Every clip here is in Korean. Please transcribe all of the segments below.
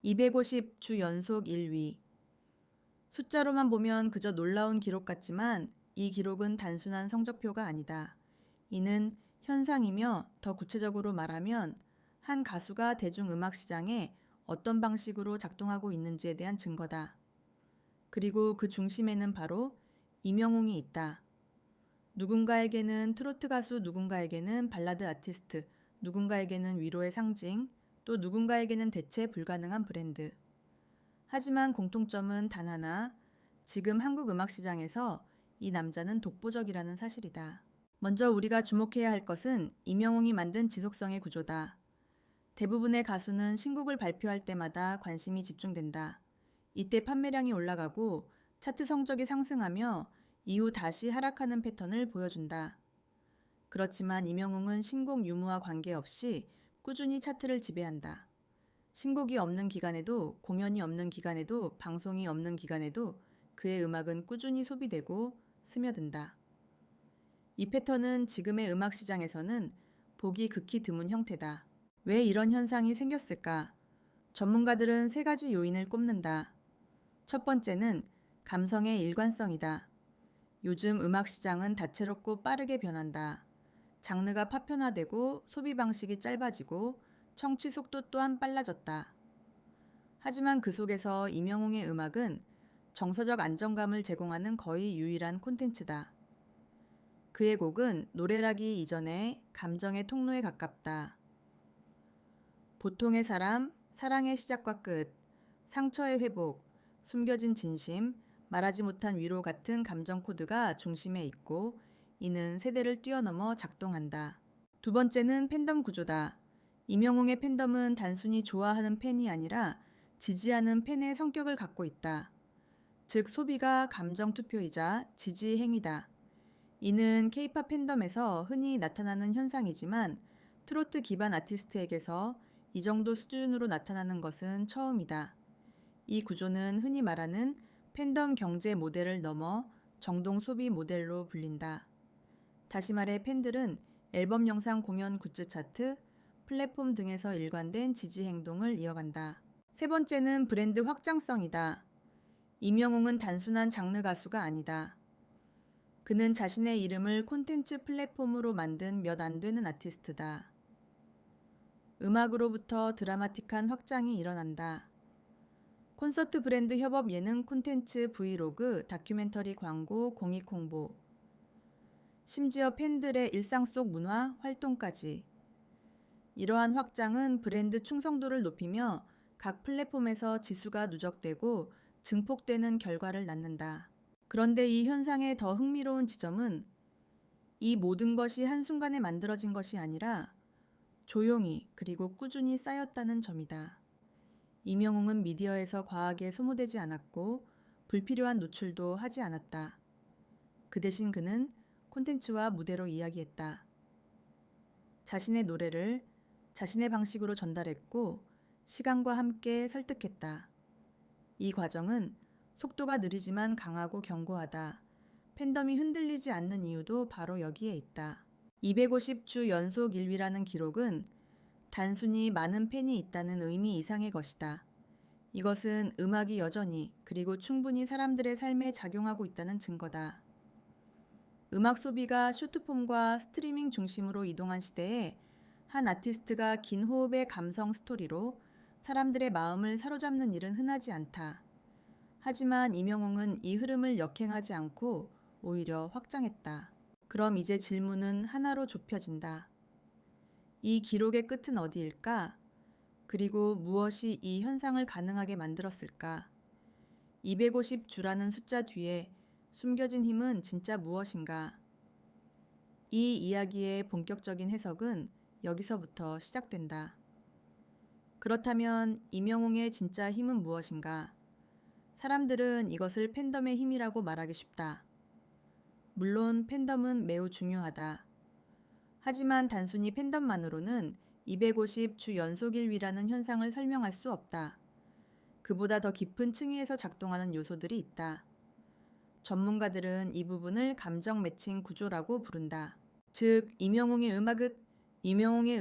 250주 연속 1위. 숫자로만 보면 그저 놀라운 기록 같지만 이 기록은 단순한 성적표가 아니다. 이는 현상이며 더 구체적으로 말하면 한 가수가 대중음악 시장에 어떤 방식으로 작동하고 있는지에 대한 증거다. 그리고 그 중심에는 바로 임영웅이 있다. 누군가에게는 트로트 가수, 누군가에게는 발라드 아티스트, 누군가에게는 위로의 상징, 또 누군가에게는 대체 불가능한 브랜드. 하지만 공통점은 단 하나, 지금 한국 음악 시장에서 이 남자는 독보적이라는 사실이다. 먼저 우리가 주목해야 할 것은 임영웅이 만든 지속성의 구조다. 대부분의 가수는 신곡을 발표할 때마다 관심이 집중된다. 이때 판매량이 올라가고 차트 성적이 상승하며 이후 다시 하락하는 패턴을 보여준다. 그렇지만 임영웅은 신곡 유무와 관계없이 꾸준히 차트를 지배한다. 신곡이 없는 기간에도, 공연이 없는 기간에도, 방송이 없는 기간에도 그의 음악은 꾸준히 소비되고 스며든다. 이 패턴은 지금의 음악 시장에서는 보기 극히 드문 형태다. 왜 이런 현상이 생겼을까? 전문가들은 세 가지 요인을 꼽는다. 첫 번째는 감성의 일관성이다. 요즘 음악 시장은 다채롭고 빠르게 변한다. 장르가 파편화되고 소비 방식이 짧아지고 청취 속도 또한 빨라졌다. 하지만 그 속에서 임영웅의 음악은 정서적 안정감을 제공하는 거의 유일한 콘텐츠다. 그의 곡은 노래라기 이전에 감정의 통로에 가깝다. 보통의 사람, 사랑의 시작과 끝, 상처의 회복, 숨겨진 진심, 말하지 못한 위로 같은 감정 코드가 중심에 있고 이는 세대를 뛰어넘어 작동한다. 두 번째는 팬덤 구조다. 임영웅의 팬덤은 단순히 좋아하는 팬이 아니라 지지하는 팬의 성격을 갖고 있다. 즉 소비가 감정 투표이자 지지 행위다. 이는 K-팝 팬덤에서 흔히 나타나는 현상이지만 트로트 기반 아티스트에게서 이 정도 수준으로 나타나는 것은 처음이다. 이 구조는 흔히 말하는 팬덤 경제 모델을 넘어 정동 소비 모델로 불린다. 다시 말해 팬들은 앨범 영상 공연 굿즈 차트, 플랫폼 등에서 일관된 지지 행동을 이어간다. 세 번째는 브랜드 확장성이다. 임영웅은 단순한 장르 가수가 아니다. 그는 자신의 이름을 콘텐츠 플랫폼으로 만든 몇 안 되는 아티스트다. 음악으로부터 드라마틱한 확장이 일어난다. 콘서트 브랜드 협업 예능 콘텐츠 브이로그, 다큐멘터리 광고, 공익 홍보, 심지어 팬들의 일상 속 문화 활동까지. 이러한 확장은 브랜드 충성도를 높이며 각 플랫폼에서 지수가 누적되고 증폭되는 결과를 낳는다. 그런데 이 현상의 더 흥미로운 지점은 이 모든 것이 한순간에 만들어진 것이 아니라 조용히 그리고 꾸준히 쌓였다는 점이다. 임영웅은 미디어에서 과하게 소모되지 않았고 불필요한 노출도 하지 않았다. 그 대신 그는 콘텐츠와 무대로 이야기했다. 자신의 노래를 자신의 방식으로 전달했고 시간과 함께 설득했다. 이 과정은 속도가 느리지만 강하고 견고하다. 팬덤이 흔들리지 않는 이유도 바로 여기에 있다. 250주 연속 1위라는 기록은 단순히 많은 팬이 있다는 의미 이상의 것이다. 이것은 음악이 여전히 그리고 충분히 사람들의 삶에 작용하고 있다는 증거다. 음악 소비가 쇼트폼과 스트리밍 중심으로 이동한 시대에 한 아티스트가 긴 호흡의 감성 스토리로 사람들의 마음을 사로잡는 일은 흔하지 않다. 하지만 임영웅은 이 흐름을 역행하지 않고 오히려 확장했다. 그럼 이제 질문은 하나로 좁혀진다. 이 기록의 끝은 어디일까? 그리고 무엇이 이 현상을 가능하게 만들었을까? 250주라는 숫자 뒤에 숨겨진 힘은 진짜 무엇인가? 이 이야기의 본격적인 해석은 여기서부터 시작된다. 그렇다면 임영웅의 진짜 힘은 무엇인가? 사람들은 이것을 팬덤의 힘이라고 말하기 쉽다. 물론 팬덤은 매우 중요하다. 하지만 단순히 팬덤만으로는 250주 연속 1위라는 현상을 설명할 수 없다. 그보다 더 깊은 층위에서 작동하는 요소들이 있다. 전문가들은 이 부분을 감정 매칭 구조라고 부른다. 즉, 임영웅의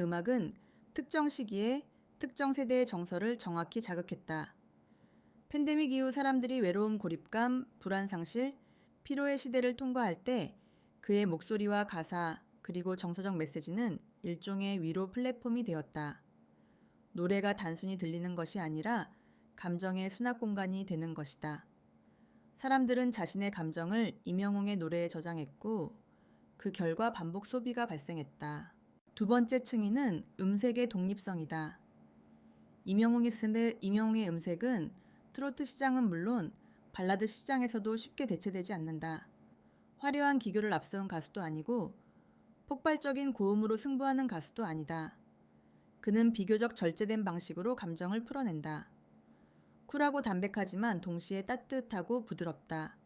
음악은 특정 시기에 특정 세대의 정서를 정확히 자극했다. 팬데믹 이후 사람들이 외로움, 고립감, 불안 상실, 피로의 시대를 통과할 때 그의 목소리와 가사 그리고 정서적 메시지는 일종의 위로 플랫폼이 되었다. 노래가 단순히 들리는 것이 아니라 감정의 수납 공간이 되는 것이다. 사람들은 자신의 감정을 임영웅의 노래에 저장했고 그 결과 반복 소비가 발생했다. 두 번째 층위는 음색의 독립성이다. 임영웅의 음색은 트로트 시장은 물론 발라드 시장에서도 쉽게 대체되지 않는다. 화려한 기교를 앞세운 가수도 아니고 폭발적인 고음으로 승부하는 가수도 아니다. 그는 비교적 절제된 방식으로 감정을 풀어낸다. 쿨하고 담백하지만 동시에 따뜻하고 부드럽다.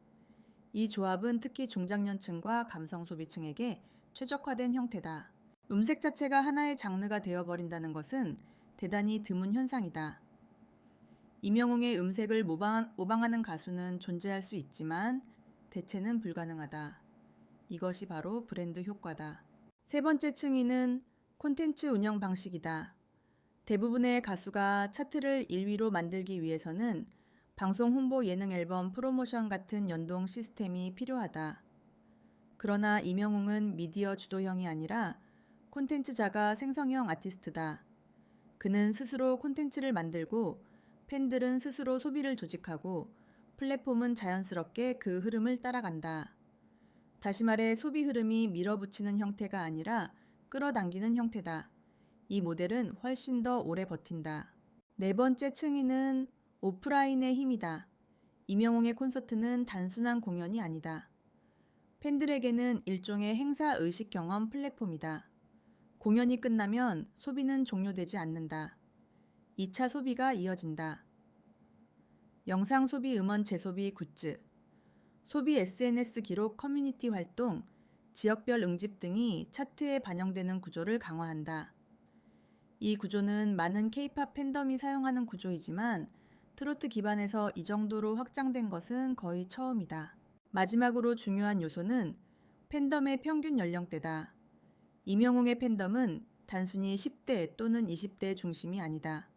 이 조합은 특히 중장년층과 감성 소비층에게 최적화된 형태다. 음색 자체가 하나의 장르가 되어버린다는 것은 대단히 드문 현상이다. 임영웅의 음색을 모방하는 가수는 존재할 수 있지만 대체는 불가능하다. 이것이 바로 브랜드 효과다. 세 번째 층위는 콘텐츠 운영 방식이다. 대부분의 가수가 차트를 1위로 만들기 위해서는 방송 홍보 예능 앨범 프로모션 같은 연동 시스템이 필요하다. 그러나 임영웅은 미디어 주도형이 아니라 콘텐츠자가 생성형 아티스트다. 그는 스스로 콘텐츠를 만들고 팬들은 스스로 소비를 조직하고 플랫폼은 자연스럽게 그 흐름을 따라간다. 다시 말해 소비 흐름이 밀어붙이는 형태가 아니라 끌어당기는 형태다. 이 모델은 훨씬 더 오래 버틴다. 네 번째 층위는 오프라인의 힘이다. 임영웅의 콘서트는 단순한 공연이 아니다. 팬들에게는 일종의 행사 의식 경험 플랫폼이다. 공연이 끝나면 소비는 종료되지 않는다. 2차 소비가 이어진다. 영상 소비, 음원 재소비, 굿즈, 소비 SNS 기록, 커뮤니티 활동, 지역별 응집 등이 차트에 반영되는 구조를 강화한다. 이 구조는 많은 K-팝 팬덤이 사용하는 구조이지만 트로트 기반에서 이 정도로 확장된 것은 거의 처음이다. 마지막으로 중요한 요소는 팬덤의 평균 연령대다. 임영웅의 팬덤은 단순히 10대 또는 20대 중심이 아니다.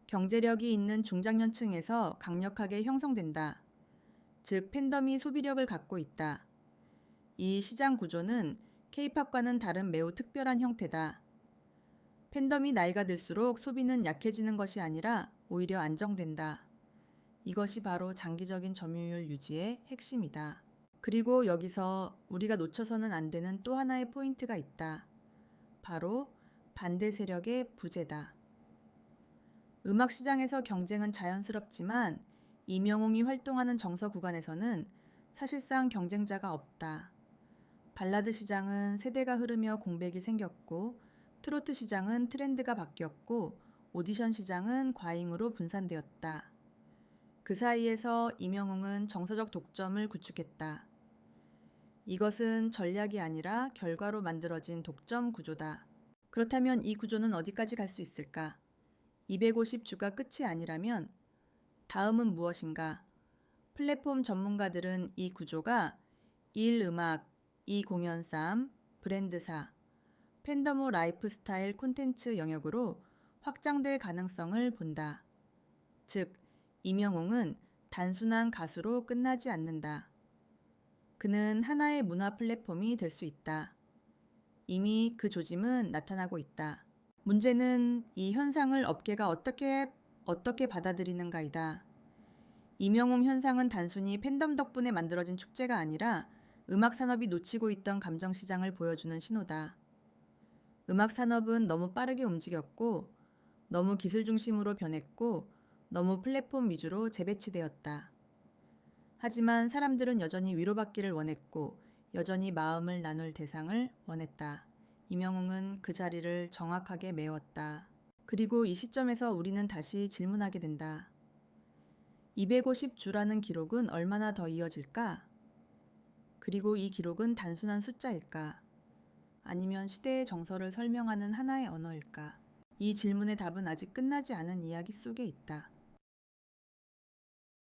경제력이 있는 중장년층에서 강력하게 형성된다. 즉 팬덤이 소비력을 갖고 있다. 이 시장 구조는 K-팝과는 다른 매우 특별한 형태다. 팬덤이 나이가 들수록 소비는 약해지는 것이 아니라 오히려 안정된다. 이것이 바로 장기적인 점유율 유지의 핵심이다. 그리고 여기서 우리가 놓쳐서는 안 되는 또 하나의 포인트가 있다. 바로 반대 세력의 부재다. 음악 시장에서 경쟁은 자연스럽지만 임영웅이 활동하는 정서 구간에서는 사실상 경쟁자가 없다. 발라드 시장은 세대가 흐르며 공백이 생겼고 트로트 시장은 트렌드가 바뀌었고 오디션 시장은 과잉으로 분산되었다. 그 사이에서 임영웅은 정서적 독점을 구축했다. 이것은 전략이 아니라 결과로 만들어진 독점 구조다. 그렇다면 이 구조는 어디까지 갈 수 있을까? 250주가 끝이 아니라면 다음은 무엇인가? 플랫폼 전문가들은 이 구조가 1. 음악, 2. 공연쌈, 브랜드사, 팬덤 후 라이프스타일 콘텐츠 영역으로 확장될 가능성을 본다. 즉, 임영웅은 단순한 가수로 끝나지 않는다. 그는 하나의 문화 플랫폼이 될 수 있다. 이미 그 조짐은 나타나고 있다. 문제는 이 현상을 업계가 어떻게 받아들이는가이다. 임영웅 현상은 단순히 팬덤 덕분에 만들어진 축제가 아니라 음악 산업이 놓치고 있던 감정 시장을 보여주는 신호다. 음악 산업은 너무 빠르게 움직였고, 너무 기술 중심으로 변했고, 너무 플랫폼 위주로 재배치되었다. 하지만 사람들은 여전히 위로받기를 원했고, 여전히 마음을 나눌 대상을 원했다. 임영웅은 그 자리를 정확하게 메웠다. 그리고 이 시점에서 우리는 다시 질문하게 된다. 250주라는 기록은 얼마나 더 이어질까? 그리고 이 기록은 단순한 숫자일까? 아니면 시대의 정서를 설명하는 하나의 언어일까? 이 질문의 답은 아직 끝나지 않은 이야기 속에 있다.